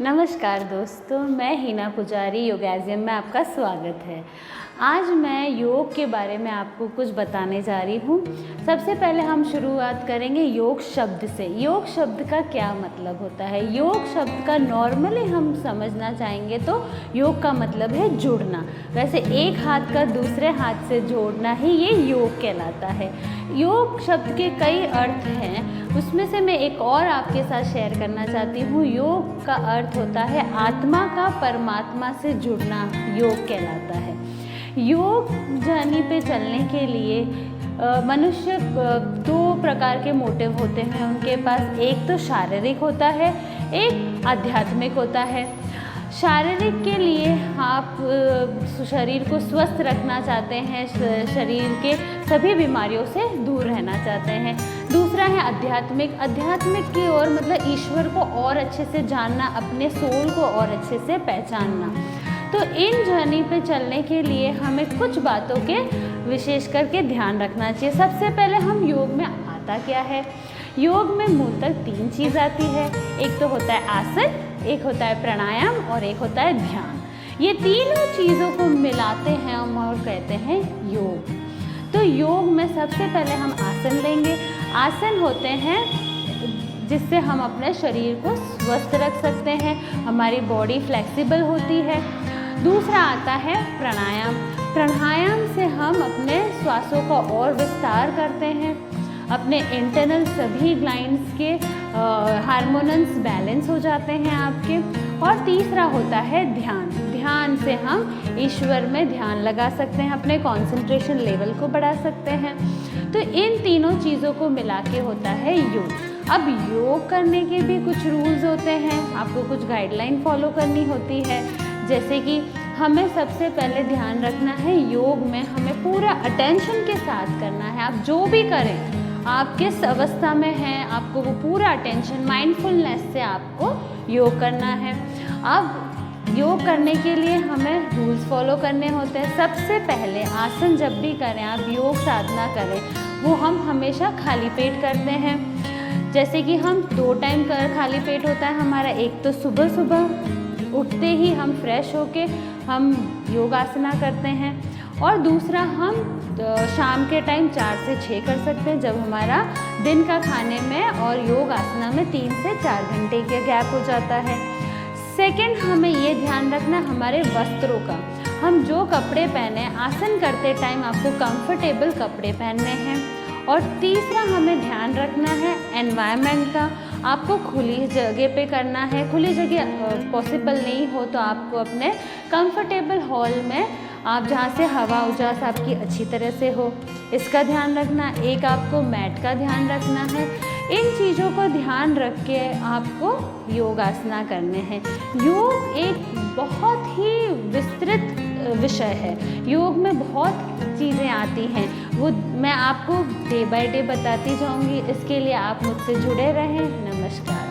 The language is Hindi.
नमस्कार दोस्तों, मैं हीना पुजारी योगैज़ियम में आपका स्वागत है। आज मैं योग के बारे में आपको कुछ बताने जा रही हूँ। सबसे पहले हम शुरुआत करेंगे योग शब्द से। योग शब्द का क्या मतलब होता है? योग शब्द का नॉर्मली हम समझना चाहेंगे तो योग का मतलब है जुड़ना। वैसे एक हाथ का दूसरे हाथ से जोड़ना ही ये योग कहलाता है। योग शब्द के कई अर्थ हैं, उसमें से मैं एक और आपके साथ शेयर करना चाहती हूँ। योग का अर्थ होता है आत्मा का परमात्मा से जुड़ना, योग कहलाता है। योग जर्नी पे चलने के लिए मनुष्य दो प्रकार के मोटिव होते हैं उनके पास। एक तो शारीरिक होता है, एक आध्यात्मिक होता है। शारीरिक के लिए आप शरीर को स्वस्थ रखना चाहते हैं, शरीर के सभी बीमारियों से दूर रहना चाहते हैं। दूसरा है आध्यात्मिक। आध्यात्मिक की ओर मतलब ईश्वर को और अच्छे से जानना, अपने सोल को और अच्छे से पहचानना। तो इन जर्नी पे चलने के लिए हमें कुछ बातों के विशेष करके ध्यान रखना चाहिए। सबसे पहले हम योग में आता क्या है? योग में मूलतः तीन चीज़ आती है। एक तो होता है आसन, एक होता है प्राणायाम और एक होता है ध्यान। ये तीनों चीज़ों को मिलाते हैं हम और कहते हैं योग। तो योग में सबसे पहले हम आसन लेंगे। आसन होते हैं जिससे हम अपने शरीर को स्वस्थ रख सकते हैं, हमारी बॉडी फ्लेक्सिबल होती है। दूसरा आता है प्राणायाम। प्राणायाम से हम अपने श्वासों का और विस्तार करते हैं, अपने इंटरनल सभी ग्लैंड्स के हार्मोन्स बैलेंस हो जाते हैं आपके। और तीसरा होता है ध्यान। ध्यान से हम ईश्वर में ध्यान लगा सकते हैं, अपने कंसंट्रेशन लेवल को बढ़ा सकते हैं। तो इन तीनों चीज़ों को मिला के होता है योग। अब योग करने के भी कुछ रूल्स होते हैं, आपको कुछ गाइडलाइन फॉलो करनी होती है। जैसे कि हमें सबसे पहले ध्यान रखना है, योग में हमें पूरा अटेंशन के साथ करना है। आप जो भी करें, आप किस अवस्था में हैं, आपको वो पूरा अटेंशन माइंडफुलनेस से आपको योग करना है। अब योग करने के लिए हमें रूल्स फॉलो करने होते हैं। सबसे पहले आसन जब भी करें, आप योग साधना करें, वो हम हमेशा खाली पेट करते हैं। जैसे कि हम 2 टाइम खाली पेट होता है हमारा। एक तो सुबह सुबह उठते ही हम फ्रेश होके हम योगासना करते हैं, और दूसरा हम शाम के टाइम 4 से 6 कर सकते हैं, जब हमारा दिन का खाने में और योग आसना में 3 से 4 घंटे का गैप हो जाता है। सेकंड, हमें ये ध्यान रखना हमारे वस्त्रों का। हम जो कपड़े पहने, आसन करते टाइम आपको कंफर्टेबल कपड़े पहनने हैं। और तीसरा, हमें ध्यान रखना है एनवायरनमेंट का। आपको खुली जगह पे करना है। खुली जगह पॉसिबल नहीं हो तो आपको अपने कंफर्टेबल हॉल में, आप जहाँ से हवा उजास आपकी अच्छी तरह से हो, इसका ध्यान रखना। एक आपको मैट का ध्यान रखना है। इन चीज़ों को ध्यान रख के आपको योगासना करने हैं। योग एक बहुत ही विस्तृत विषय है। योग में बहुत चीज़ें आती हैं, वो मैं आपको डे बाय डे बताती जाऊंगी। इसके लिए आप मुझसे जुड़े रहें। नमस्कार।